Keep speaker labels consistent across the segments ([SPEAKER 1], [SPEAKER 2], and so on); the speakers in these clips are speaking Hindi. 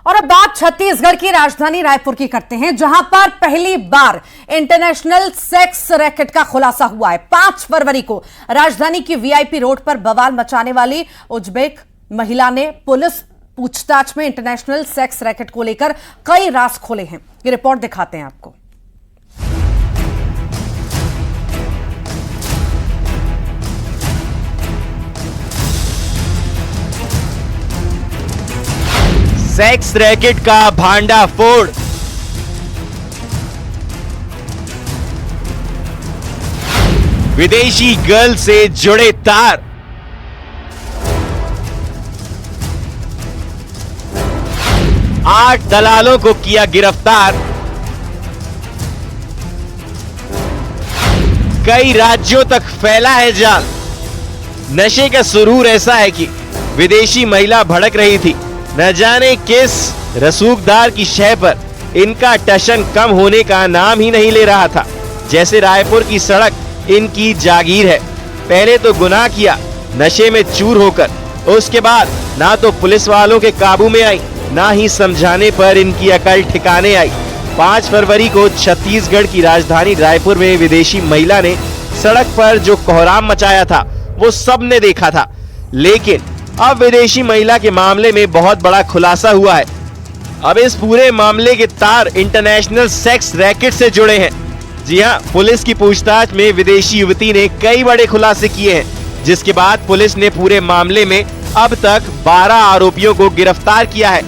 [SPEAKER 1] और अब बात छत्तीसगढ़ की राजधानी रायपुर की करते हैं, जहां पर पहली बार इंटरनेशनल सेक्स रैकेट का खुलासा हुआ है। 5 फरवरी को राजधानी की वीआईपी रोड पर बवाल मचाने वाली उज्बेक महिला ने पुलिस पूछताछ में इंटरनेशनल सेक्स रैकेट को लेकर कई राज खोले हैं। ये रिपोर्ट दिखाते हैं आपको।
[SPEAKER 2] सेक्स रैकेट का भांडाफोड़, विदेशी गर्ल से जुड़े तार, आठ दलालों को किया गिरफ्तार, कई राज्यों तक फैला है जाल। नशे का सुरूर ऐसा है कि विदेशी महिला भड़क रही थी। न जाने किस रसूखदार की शय पर इनका टशन कम होने का नाम ही नहीं ले रहा था। जैसे रायपुर की सड़क इनकी जागीर है। पहले तो गुनाह किया नशे में चूर होकर, उसके बाद ना तो पुलिस वालों के काबू में आई, ना ही समझाने पर इनकी अकल ठिकाने आई। 5 फरवरी को छत्तीसगढ़ की राजधानी रायपुर में विदेशी महिला ने सड़क पर जो कोहराम मचाया था वो सबने देखा था। लेकिन अब विदेशी महिला के मामले में बहुत बड़ा खुलासा हुआ है। अब इस पूरे मामले के तार इंटरनेशनल सेक्स रैकेट से जुड़े हैं। जी हां, पुलिस की पूछताछ में विदेशी युवती ने कई बड़े खुलासे किए हैं, जिसके बाद पुलिस ने पूरे मामले में अब तक 12 आरोपियों को गिरफ्तार किया है।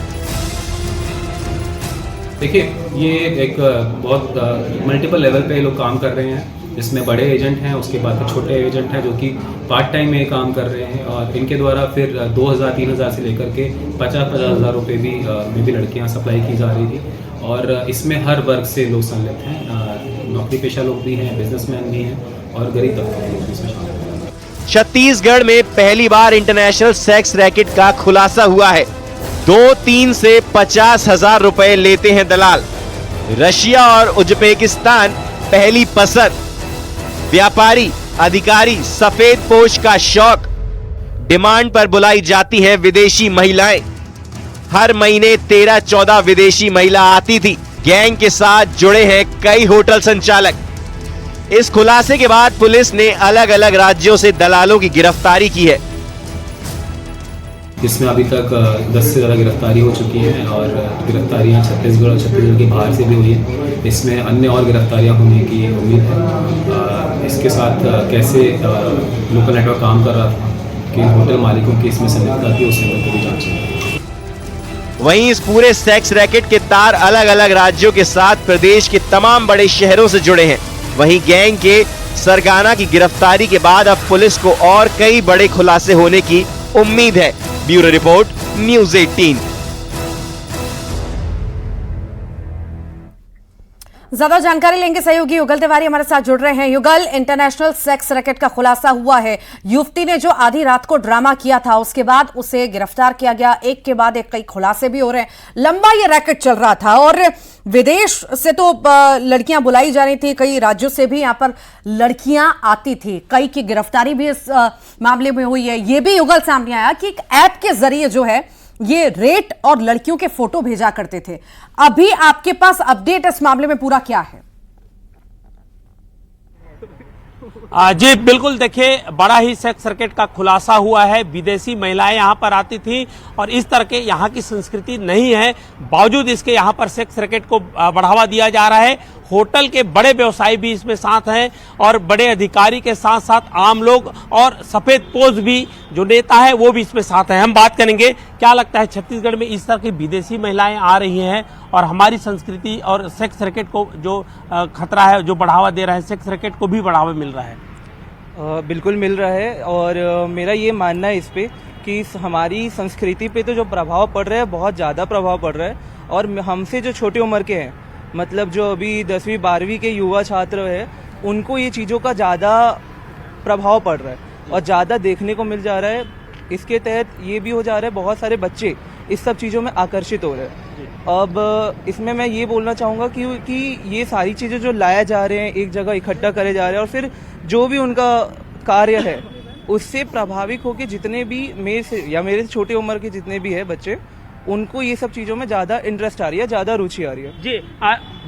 [SPEAKER 3] देखिए, ये एक बहुत मल्टीपल लेवल पे लोग काम कर रहे हैं। इसमें बड़े एजेंट हैं, उसके बाद छोटे एजेंट हैं जो कि पार्ट टाइम में काम कर रहे हैं, और इनके द्वारा फिर 2000-3000 से लेकर के 50-50 हज़ार रुपये भी में भी लड़कियां सप्लाई की जा रही थी। और इसमें हर वर्ग से लोग सम्मिलित हैं। नौकरी पेशा लोग भी हैं, बिजनेसमैन भी हैं, और गरीब तबके के लोग भी इसमें शामिल हैं।
[SPEAKER 2] छत्तीसगढ़ में पहली बार इंटरनेशनल सेक्स रैकेट का खुलासा हुआ है। 2-3 से 50,000 रुपए लेते हैं दलाल। रशिया और उज्बेकिस्तान पहली पसंद। व्यापारी, अधिकारी, सफेद पोश का शौक। डिमांड पर बुलाई जाती है विदेशी महिलाएं। हर महीने 13-14 विदेशी महिला आती थी। गैंग के साथ जुड़े हैं कई होटल संचालक। इस खुलासे के बाद पुलिस ने अलग अलग राज्यों से दलालों की गिरफ्तारी की है।
[SPEAKER 3] इसमें अभी तक 10 से ज़्यादा गिरफ्तारी हो चुकी है, और गिरफ्तारियां छत्तीसगढ़ और छत्तीसगढ़ के बाहर से भी हुई है। इसमें अन्य और गिरफ्तारियां होने की उम्मीद है। इसके साथ कैसे लोकल नेटवर्क काम कर रहा था, कि होटल मालिकों की इसमें संलिप्तता थी, उस लेवल पर भी जांच है।
[SPEAKER 2] वहीं इस पूरे सेक्स रैकेट के तार अलग अलग राज्यों के साथ प्रदेश के तमाम बड़े शहरों से जुड़े हैं। वहीं गैंग के सरगना की गिरफ्तारी के बाद अब पुलिस को और कई बड़े खुलासे होने की उम्मीद है। Bureau report, news 18।
[SPEAKER 1] ज्यादा जानकारी लेंगे सहयोगी युगल तिवारी हमारे साथ जुड़ रहे हैं। युगल, इंटरनेशनल सेक्स रैकेट का खुलासा हुआ है। युवती ने जो आधी रात को ड्रामा किया था, उसके बाद उसे गिरफ्तार किया गया। एक के बाद एक कई खुलासे भी हो रहे हैं। लंबा ये रैकेट चल रहा था, और विदेश से तो लड़कियां बुलाई जा रही थी, कई राज्यों से भी यहां पर लड़कियां आती थी। कई की गिरफ्तारी भी इस मामले में हुई है। ये भी युगल सामने आया कि एक ऐप के जरिए जो है ये रेट और लड़कियों के फोटो भेजा करते थे। अभी आपके पास अपडेट इस मामले में पूरा क्या है?
[SPEAKER 4] जी बिल्कुल, देखिए, बड़ा ही सेक्स रैकेट का खुलासा हुआ है। विदेशी महिलाएं यहां पर आती थी, और इस तरह के यहां की संस्कृति नहीं है। बावजूद इसके यहां पर सेक्स रैकेट को बढ़ावा दिया जा रहा है। होटल के बड़े व्यवसायी भी इसमें साथ हैं, और बड़े अधिकारी के साथ साथ आम लोग और सफेद पोश भी जो नेता है वो भी इसमें साथ हैं। हम बात करेंगे, क्या लगता है छत्तीसगढ़ में इस तरह की विदेशी महिलाएं आ रही हैं, और हमारी संस्कृति और सेक्स रैकेट को जो खतरा है, जो बढ़ावा दे रहा है, सेक्स रैकेट को भी बढ़ावा मिल रहा है?
[SPEAKER 5] बिल्कुल मिल रहा है, और मेरा ये मानना है इस पे कि हमारी संस्कृति पे तो जो प्रभाव पड़ रहा है, बहुत ज़्यादा प्रभाव पड़ रहा है। और हमसे जो छोटी उम्र के हैं, मतलब जो अभी 10वीं 12वीं के युवा छात्र हैं, उनको ये चीज़ों का ज़्यादा प्रभाव पड़ रहा है और ज़्यादा देखने को मिल जा रहा है। इसके तहत ये भी हो जा रहा है, बहुत सारे बच्चे इस सब चीज़ों में आकर्षित हो रहे हैं। अब इसमें मैं ये बोलना चाहूँगा कि ये सारी चीज़ें जो लाया जा रहे हैं, एक जगह इकट्ठा करे जा रहे हैं, और फिर जो भी उनका कार्य है उससे प्रभावित होकर जितने भी मेरे से छोटे उम्र के जितने भी है बच्चे, उनको ये सब चीज़ों में ज़्यादा इंटरेस्ट आ रही है, ज़्यादा रुचि आ रही है।
[SPEAKER 4] जी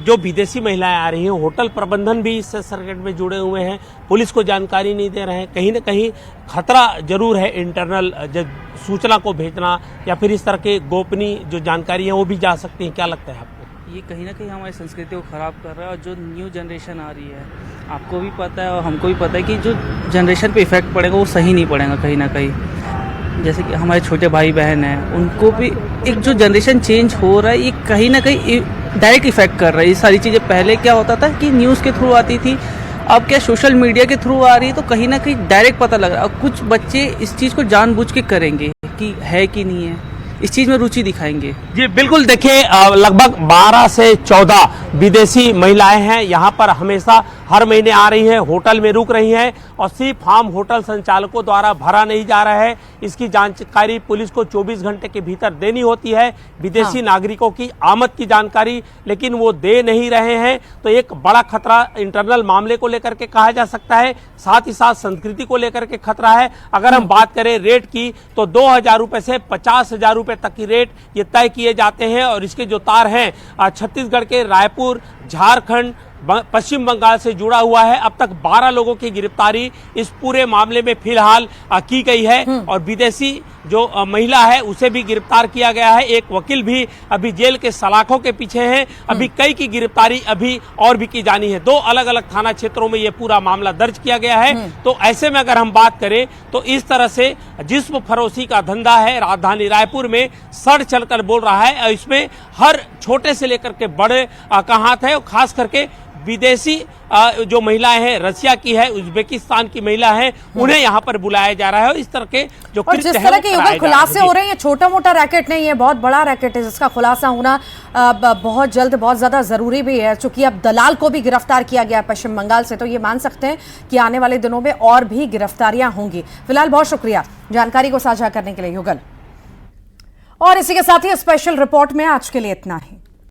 [SPEAKER 4] जो विदेशी महिलाएं आ रही हैं, होटल प्रबंधन भी इस सर्किट में जुड़े हुए हैं, पुलिस को जानकारी नहीं दे रहे हैं, कहीं ना कहीं खतरा जरूर है इंटरनल सूचना को भेजना या फिर इस तरह के गोपनीय जो जानकारी है वो भी जा सकती है। क्या लगता है आपको?
[SPEAKER 6] ये कहीं ना कहीं हमारी संस्कृति को ख़राब कर रहा है, और जो न्यू जनरेशन आ रही है, आपको भी पता है और हमको भी पता है कि जो जनरेशन पे इफेक्ट पड़ेगा वो सही नहीं पड़ेगा कहीं ना कहीं। जैसे कि हमारे छोटे भाई बहन हैं, उनको भी एक जो जनरेशन चेंज हो रहा है, ये कहीं ना कहीं डायरेक्ट इफेक्ट कर रहा है। ये सारी चीज़ें पहले क्या होता था कि न्यूज़ के थ्रू आती थी, अब क्या सोशल मीडिया के थ्रू आ रही है, तो कहीं ना कहीं डायरेक्ट पता लग रहा है। अब कुछ बच्चे इस चीज़ को जानबूझ के करेंगे कि है कि नहीं है, इस चीज़ में रुचि दिखाएंगे।
[SPEAKER 4] जी बिल्कुल, देखिए लगभग 12 से 14 विदेशी महिलाएं हैं यहाँ पर, हमेशा हर महीने आ रही हैं, होटल में रुक रही हैं और सिर्फ फार्म होटल संचालकों द्वारा भरा नहीं जा रहा है। इसकी जानकारी पुलिस को 24 घंटे के भीतर देनी होती है, विदेशी नागरिकों की आमद की जानकारी, लेकिन वो दे नहीं रहे हैं। तो एक बड़ा खतरा इंटरनल मामले को लेकर के कहा जा सकता है, साथ ही साथ संस्कृति को लेकर के खतरा है। अगर हम बात करें रेट की तो 2000 रुपए से 50,000 रुपए तक की रेट ये तय किए जाते हैं। और इसके जो तार हैं छत्तीसगढ़ के रायपुर, झारखंड, पश्चिम बंगाल से जुड़ा हुआ है। अब तक 12 लोगों की गिरफ्तारी इस पूरे मामले में फिलहाल की गई है और विदेशी जो महिला है उसे भी गिरफ्तार किया गया है। एक वकील भी अभी जेल के सलाखों के पीछे हैं। अभी कई की गिरफ्तारी अभी और भी की जानी है। 2 अलग अलग थाना क्षेत्रों में ये पूरा मामला दर्ज किया गया है। तो ऐसे में अगर हम बात करें तो इस तरह से जिस्म फरोशी का धंधा है राजधानी रायपुर में सड़ चलकर बोल रहा है। और इसमें हर छोटे से लेकर के बड़े का हाथ है। और खास करके विदेशी जो महिलाएं हैं, रशिया की है, उज्बेकिस्तान की महिला है, उन्हें यहाँ पर बुलाया जा रहा है। और इस तरह के जो
[SPEAKER 1] और जिस तरह के युगल खुलासे हो रहे हैं, ये छोटा मोटा रैकेट नहीं है, बहुत बड़ा रैकेट है जिसका खुलासा होना बहुत जल्द बहुत ज्यादा जरूरी भी है। चूंकि अब दलाल को भी गिरफ्तार किया गया पश्चिम बंगाल से, तो ये मान सकते हैं कि आने वाले दिनों में और भी गिरफ्तारियां होंगी। फिलहाल बहुत शुक्रिया जानकारी को साझा करने के लिए युगल। और इसी के साथ ही स्पेशल रिपोर्ट में आज के लिए इतना ही।